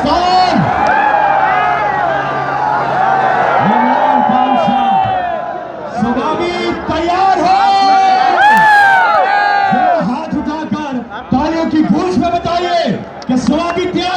कौन? इमरान खान साहब, स्वामी तैयार हो? जरा हाथ उठाकर तालियों की गूंज में बताइए कि स्वामी तैयार